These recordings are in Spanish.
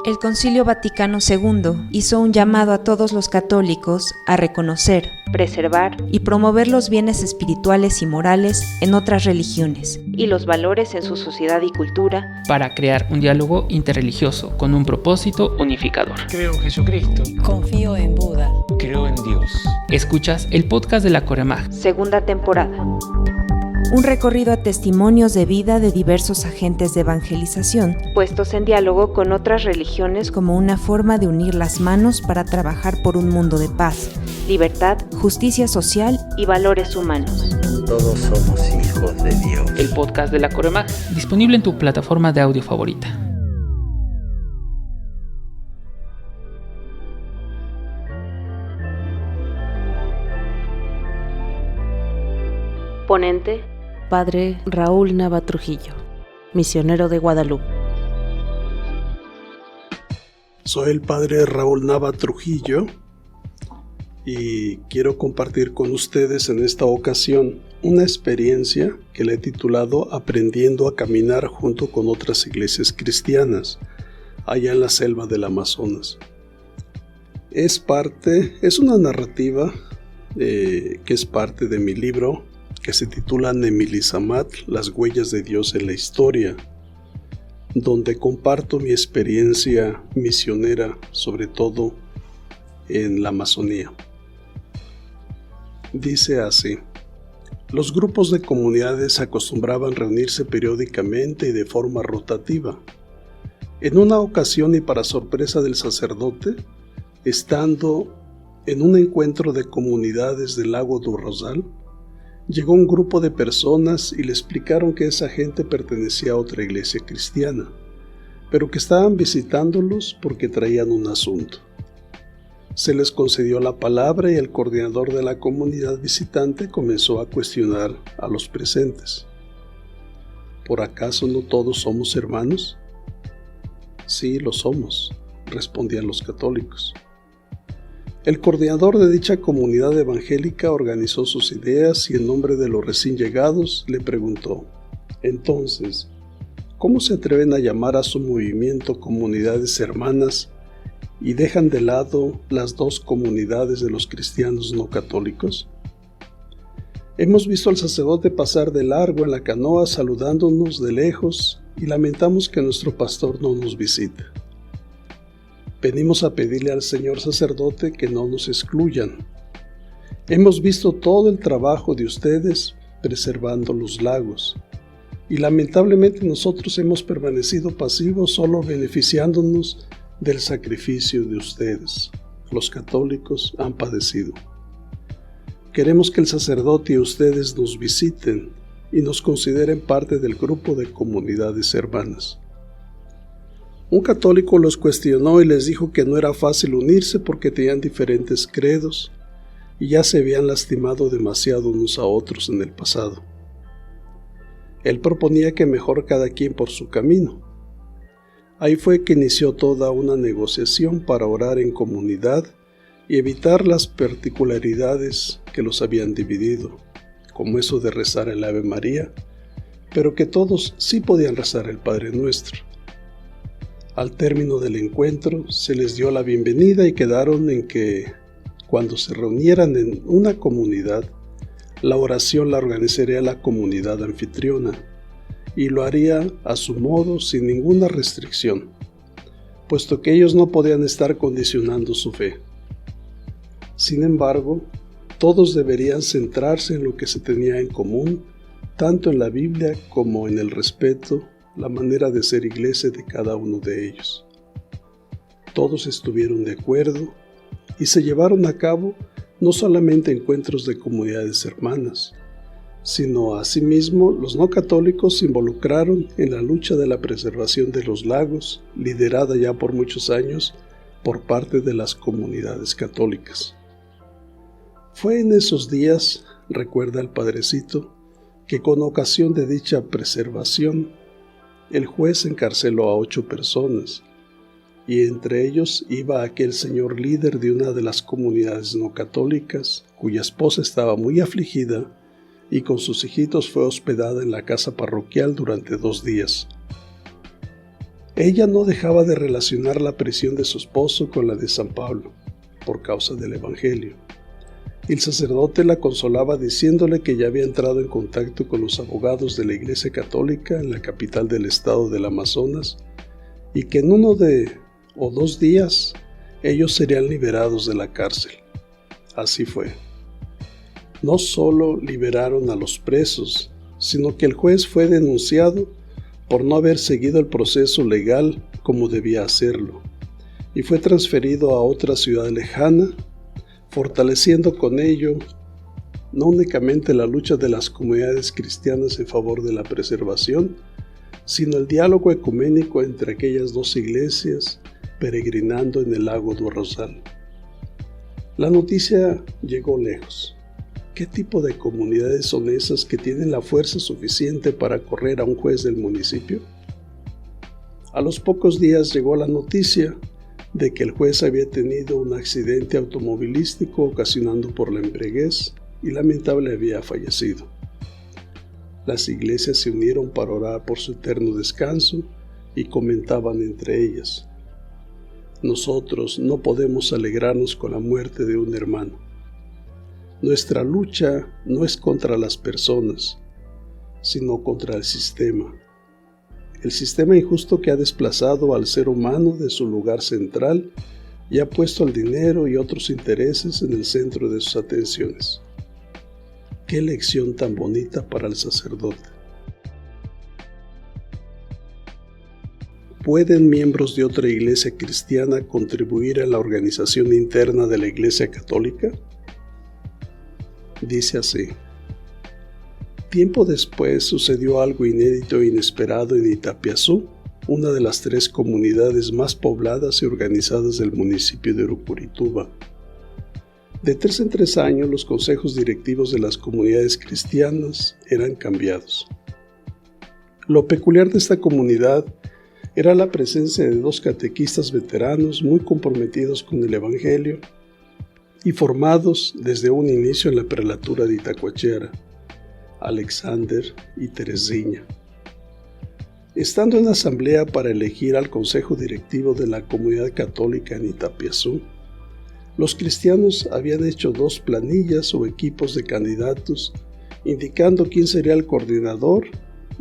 El Concilio Vaticano II hizo un llamado a todos los católicos a reconocer, preservar y promover los bienes espirituales y morales en otras religiones y los valores en su sociedad y cultura para crear un diálogo interreligioso con un propósito unificador. Creo en Jesucristo. Confío en Buda. Creo en Dios. Escuchas el podcast de la Coremag. Segunda temporada. Un recorrido a testimonios de vida de diversos agentes de evangelización, puestos en diálogo con otras religiones como una forma de unir las manos para trabajar por un mundo de paz, libertad, justicia social y valores humanos. Todos somos hijos de Dios. El podcast de la Coremag, disponible en tu plataforma de audio favorita. Ponente: Padre Raúl Nava Trujillo, misionero de Guadalupe. Soy el Padre Raúl Nava Trujillo y quiero compartir con ustedes en esta ocasión una experiencia que le he titulado Aprendiendo a caminar junto con otras iglesias cristianas allá en la selva del Amazonas. Es una narrativa que es parte de mi libro que se titula Nemilisamat, las huellas de Dios en la historia, donde comparto mi experiencia misionera, sobre todo en la Amazonía. Dice así: los grupos de comunidades acostumbraban reunirse periódicamente y de forma rotativa. En una ocasión, y para sorpresa del sacerdote, estando en un encuentro de comunidades del lago do Rosal, llegó un grupo de personas y le explicaron que esa gente pertenecía a otra iglesia cristiana, pero que estaban visitándolos porque traían un asunto. Se les concedió la palabra y el coordinador de la comunidad visitante comenzó a cuestionar a los presentes. ¿Por acaso no todos somos hermanos? Sí, lo somos, respondían los católicos. El coordinador de dicha comunidad evangélica organizó sus ideas y en nombre de los recién llegados le preguntó: entonces, ¿cómo se atreven a llamar a su movimiento comunidades hermanas y dejan de lado las dos comunidades de los cristianos no católicos? Hemos visto al sacerdote pasar de largo en la canoa saludándonos de lejos y lamentamos que nuestro pastor no nos visite. Venimos a pedirle al señor sacerdote que no nos excluyan. Hemos visto todo el trabajo de ustedes preservando los lagos y lamentablemente nosotros hemos permanecido pasivos solo beneficiándonos del sacrificio de ustedes. Los católicos han padecido. Queremos que el sacerdote y ustedes nos visiten y nos consideren parte del grupo de comunidades hermanas. Un católico los cuestionó y les dijo que no era fácil unirse porque tenían diferentes credos y ya se habían lastimado demasiado unos a otros en el pasado. Él proponía que mejor cada quien por su camino. Ahí fue que inició toda una negociación para orar en comunidad y evitar las particularidades que los habían dividido, como eso de rezar el Ave María, pero que todos sí podían rezar el Padre Nuestro. Al término del encuentro se les dio la bienvenida y quedaron en que, cuando se reunieran en una comunidad, la oración la organizaría la comunidad anfitriona y lo haría a su modo sin ninguna restricción, puesto que ellos no podían estar condicionando su fe. Sin embargo, todos deberían centrarse en lo que se tenía en común, tanto en la Biblia como en el respeto, la manera de ser iglesia de cada uno de ellos. Todos estuvieron de acuerdo y se llevaron a cabo no solamente encuentros de comunidades hermanas, sino asimismo los no católicos se involucraron en la lucha de la preservación de los lagos, liderada ya por muchos años por parte de las comunidades católicas. Fue en esos días, recuerda el padrecito, que con ocasión de dicha preservación, el juez encarceló a 8 personas, y entre ellos iba aquel señor líder de una de las comunidades no católicas, cuya esposa estaba muy afligida y con sus hijitos fue hospedada en la casa parroquial durante 2 días. Ella no dejaba de relacionar la prisión de su esposo con la de San Pablo, por causa del Evangelio. El sacerdote la consolaba diciéndole que ya había entrado en contacto con los abogados de la Iglesia Católica en la capital del estado del Amazonas y que en 1 o 2 días ellos serían liberados de la cárcel. Así fue. No solo liberaron a los presos, sino que el juez fue denunciado por no haber seguido el proceso legal como debía hacerlo, y fue transferido a otra ciudad lejana, fortaleciendo con ello no únicamente la lucha de las comunidades cristianas en favor de la preservación, sino el diálogo ecuménico entre aquellas 2 iglesias peregrinando en el lago do Rosal. La noticia llegó lejos. ¿Qué tipo de comunidades son esas que tienen la fuerza suficiente para correr a un juez del municipio? A los pocos días llegó la noticia de que el juez había tenido un accidente automovilístico ocasionado por la embriaguez y lamentable había fallecido. Las iglesias se unieron para orar por su eterno descanso y comentaban entre ellas: nosotros no podemos alegrarnos con la muerte de un hermano. Nuestra lucha no es contra las personas, sino contra el sistema injusto que ha desplazado al ser humano de su lugar central y ha puesto el dinero y otros intereses en el centro de sus atenciones. ¡Qué lección tan bonita para el sacerdote! ¿Pueden miembros de otra iglesia cristiana contribuir a la organización interna de la Iglesia Católica? Dice así: tiempo después sucedió algo inédito e inesperado en Itapiazú, una de las 3 comunidades más pobladas y organizadas del municipio de Urucurituba. De 3 en 3 años, los consejos directivos de las comunidades cristianas eran cambiados. Lo peculiar de esta comunidad era la presencia de 2 catequistas veteranos muy comprometidos con el Evangelio y formados desde un inicio en la prelatura de Itacoachera, Alexander y Teresinha. Estando en la asamblea para elegir al consejo directivo de la comunidad católica en Itapiazú, los cristianos habían hecho 2 planillas o equipos de candidatos indicando quién sería el coordinador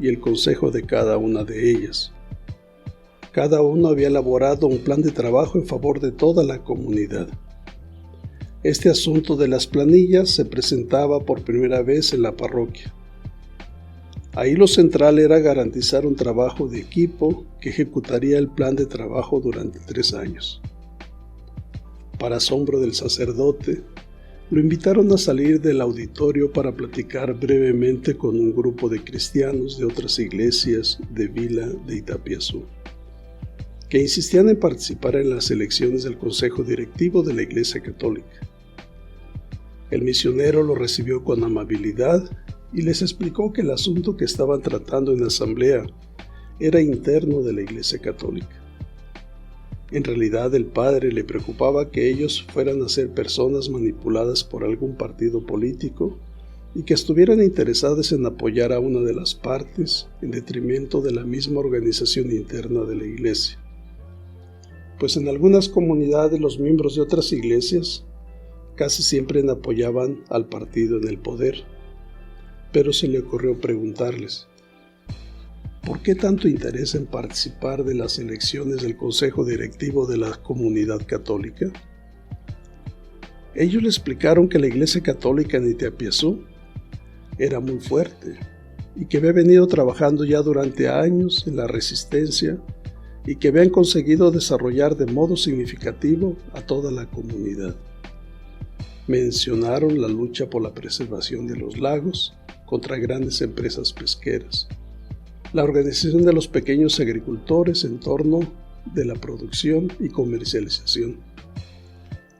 y el consejo de cada una de ellas. Cada uno había elaborado un plan de trabajo en favor de toda la comunidad. Este asunto de las planillas se presentaba por primera vez en la parroquia. Ahí lo central era garantizar un trabajo de equipo que ejecutaría el plan de trabajo durante 3 años. Para asombro del sacerdote, lo invitaron a salir del auditorio para platicar brevemente con un grupo de cristianos de otras iglesias de Vila de Itapiazú, que insistían en participar en las elecciones del consejo directivo de la Iglesia Católica. El misionero lo recibió con amabilidad y les explicó que el asunto que estaban tratando en la asamblea era interno de la Iglesia Católica. En realidad, el padre le preocupaba que ellos fueran a ser personas manipuladas por algún partido político y que estuvieran interesados en apoyar a una de las partes en detrimento de la misma organización interna de la Iglesia. Pues en algunas comunidades los miembros de otras iglesias casi siempre apoyaban al partido en el poder, pero se le ocurrió preguntarles: ¿por qué tanto interés en participar de las elecciones del consejo directivo de la comunidad católica? Ellos le explicaron que la Iglesia Católica en Itapiazú era muy fuerte y que había venido trabajando ya durante años en la resistencia y que habían conseguido desarrollar de modo significativo a toda la comunidad. Mencionaron la lucha por la preservación de los lagos contra grandes empresas pesqueras, la organización de los pequeños agricultores en torno de la producción y comercialización,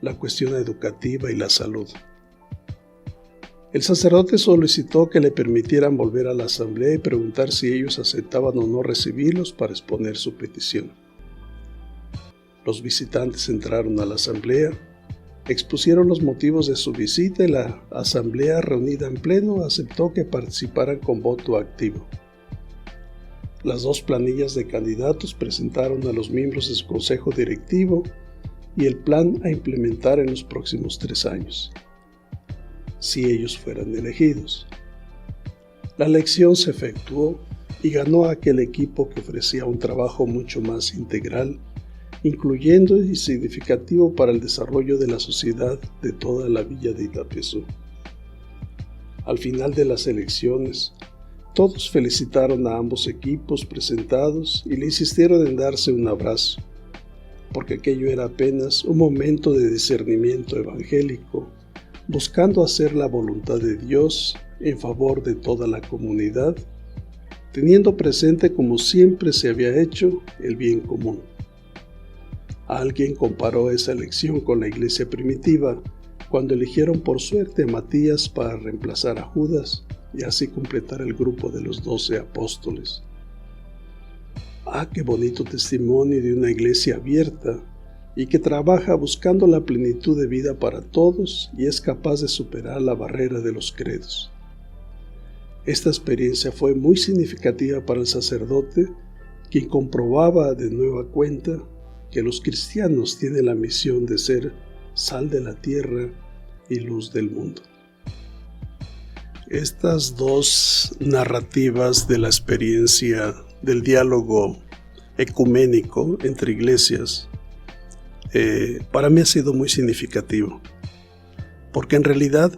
la cuestión educativa y la salud. El sacerdote solicitó que le permitieran volver a la asamblea y preguntar si ellos aceptaban o no recibirlos para exponer su petición. Los visitantes entraron a la asamblea, expusieron los motivos de su visita y la asamblea reunida en pleno aceptó que participaran con voto activo. Las 2 planillas de candidatos presentaron a los miembros de su consejo directivo y el plan a implementar en los próximos 3 años, si ellos fueran elegidos. La elección se efectuó y ganó a aquel equipo que ofrecía un trabajo mucho más integral, incluyendo y significativo para el desarrollo de la sociedad de toda la villa de Itapiazú. Al final de las elecciones, todos felicitaron a ambos equipos presentados y le insistieron en darse un abrazo, porque aquello era apenas un momento de discernimiento evangélico, buscando hacer la voluntad de Dios en favor de toda la comunidad, teniendo presente, como siempre se había hecho, el bien común. Alguien comparó esa elección con la iglesia primitiva, cuando eligieron por suerte a Matías para reemplazar a Judas y así completar el grupo de los 12 apóstoles. Qué bonito testimonio de una iglesia abierta y que trabaja buscando la plenitud de vida para todos y es capaz de superar la barrera de los credos. Esta experiencia fue muy significativa para el sacerdote, quien comprobaba de nueva cuenta que los cristianos tienen la misión de ser sal de la tierra y luz del mundo. Estas 2 narrativas de la experiencia del diálogo ecuménico entre iglesias para mí ha sido muy significativo, porque en realidad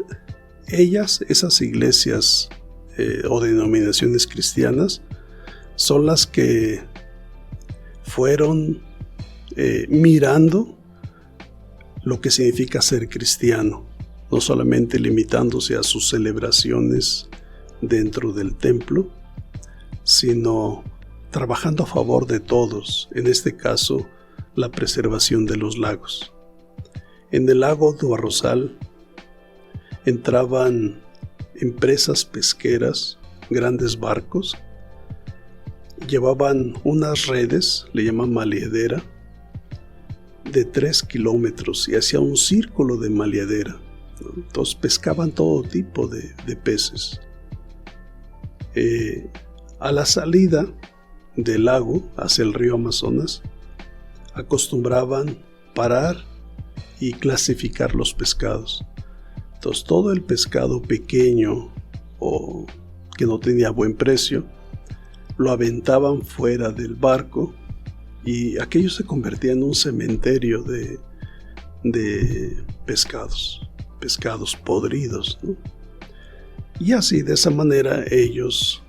esas iglesias o denominaciones cristianas son las que fueron mirando lo que significa ser cristiano, no solamente limitándose a sus celebraciones dentro del templo, sino trabajando a favor de todos, en este caso, la preservación de los lagos. En el lago do Arrozal entraban empresas pesqueras, grandes barcos, llevaban unas redes, le llaman maleadera, de 3 kilómetros y hacía un círculo de maleadera. Entonces pescaban todo tipo de peces. A la salida del lago hacia el río Amazonas acostumbraban parar y clasificar los pescados. Entonces todo el pescado pequeño o que no tenía buen precio lo aventaban fuera del barco y aquello se convertía en un cementerio de pescados podridos, ¿no? Y así, de esa manera, ellos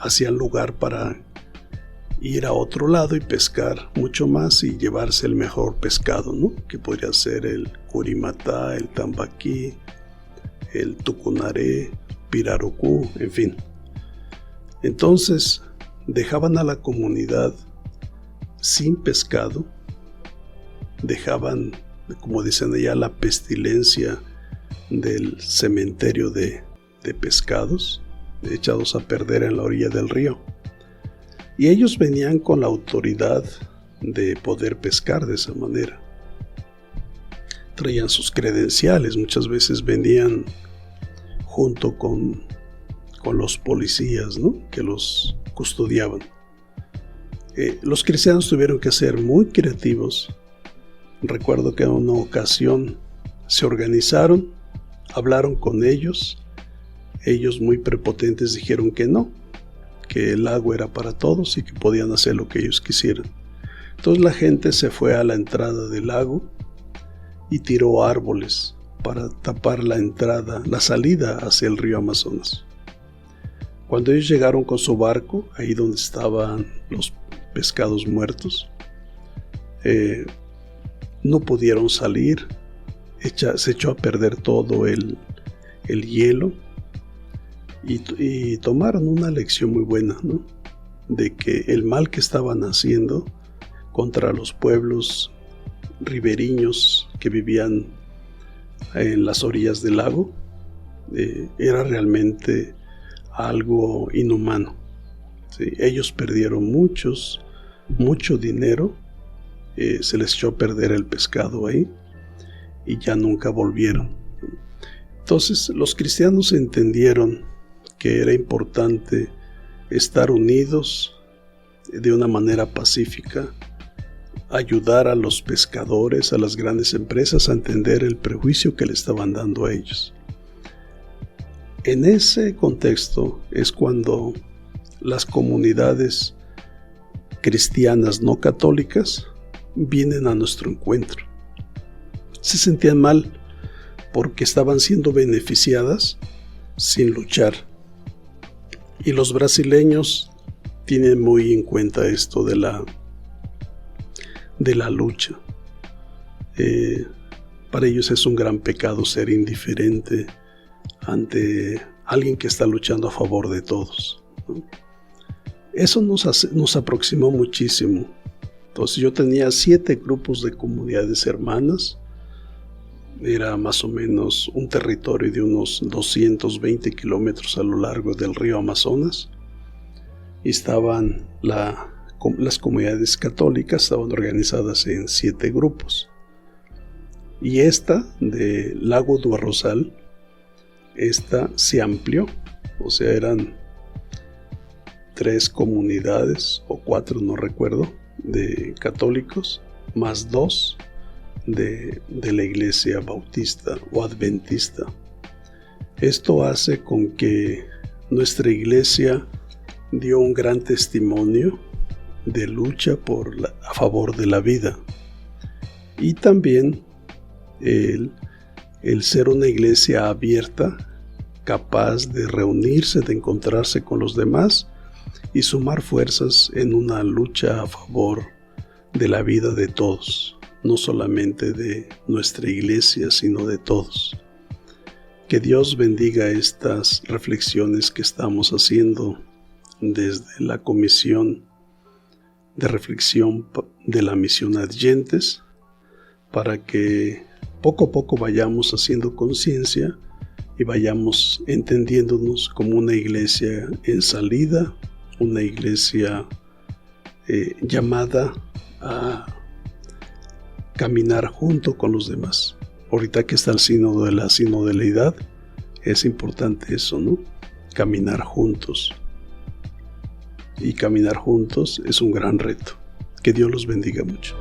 hacían lugar para ir a otro lado y pescar mucho más y llevarse el mejor pescado, ¿no? Que podría ser el curimatá, el tambaquí, el tucunaré, pirarucú, en fin. Entonces, dejaban a la comunidad sin pescado, dejaban, como dicen allá, la pestilencia del cementerio de pescados echados a perder en la orilla del río. Y ellos venían con la autoridad de poder pescar de esa manera. Traían sus credenciales, muchas veces venían junto con los policías, ¿no?, que los custodiaban. Los cristianos tuvieron que ser muy creativos. Recuerdo que en una ocasión se organizaron, hablaron con ellos muy prepotentes dijeron que no, que el lago era para todos y que podían hacer lo que ellos quisieran. Entonces la gente se fue a la entrada del lago y tiró árboles para tapar la salida hacia el río Amazonas. Cuando ellos llegaron con su barco, ahí donde estaban los pescados muertos, no pudieron salir, se echó a perder todo el hielo y tomaron una lección muy buena, ¿no?, de que el mal que estaban haciendo contra los pueblos ribereños que vivían en las orillas del lago era realmente algo inhumano. ¿Sí? Ellos perdieron mucho dinero, se les echó a perder el pescado ahí y ya nunca volvieron. Entonces los cristianos entendieron que era importante estar unidos de una manera pacífica, ayudar a los pescadores, a las grandes empresas a entender el prejuicio que le estaban dando a ellos. En ese contexto es cuando las comunidades cristianas no católicas vienen a nuestro encuentro. Se sentían mal porque estaban siendo beneficiadas sin luchar. Y los brasileños tienen muy en cuenta esto de la lucha. Para ellos es un gran pecado ser indiferente ante alguien que está luchando a favor de todos, ¿no? Eso nos aproximó muchísimo. Entonces yo tenía 7 grupos de comunidades hermanas. Era más o menos un territorio de unos 220 kilómetros a lo largo del río Amazonas. Y estaban las comunidades católicas, estaban organizadas en 7 grupos. Y esta de Lago do Arrozal, esta se amplió, o sea, eran 3 comunidades o 4, no recuerdo, de católicos, más 2 de la iglesia bautista o adventista. Esto hace con que nuestra iglesia dio un gran testimonio de lucha a favor de la vida, y también el ser una iglesia abierta, capaz de reunirse, de encontrarse con los demás y sumar fuerzas en una lucha a favor de la vida de todos, no solamente de nuestra iglesia, sino de todos. Que Dios bendiga estas reflexiones que estamos haciendo desde la Comisión de Reflexión de la Misión Adyentes, para que poco a poco vayamos haciendo conciencia y vayamos entendiéndonos como una iglesia en salida, una iglesia llamada a caminar junto con los demás. Ahorita que está el sínodo de la sinodalidad, es importante eso, ¿no? Caminar juntos. Y caminar juntos es un gran reto. Que Dios los bendiga mucho.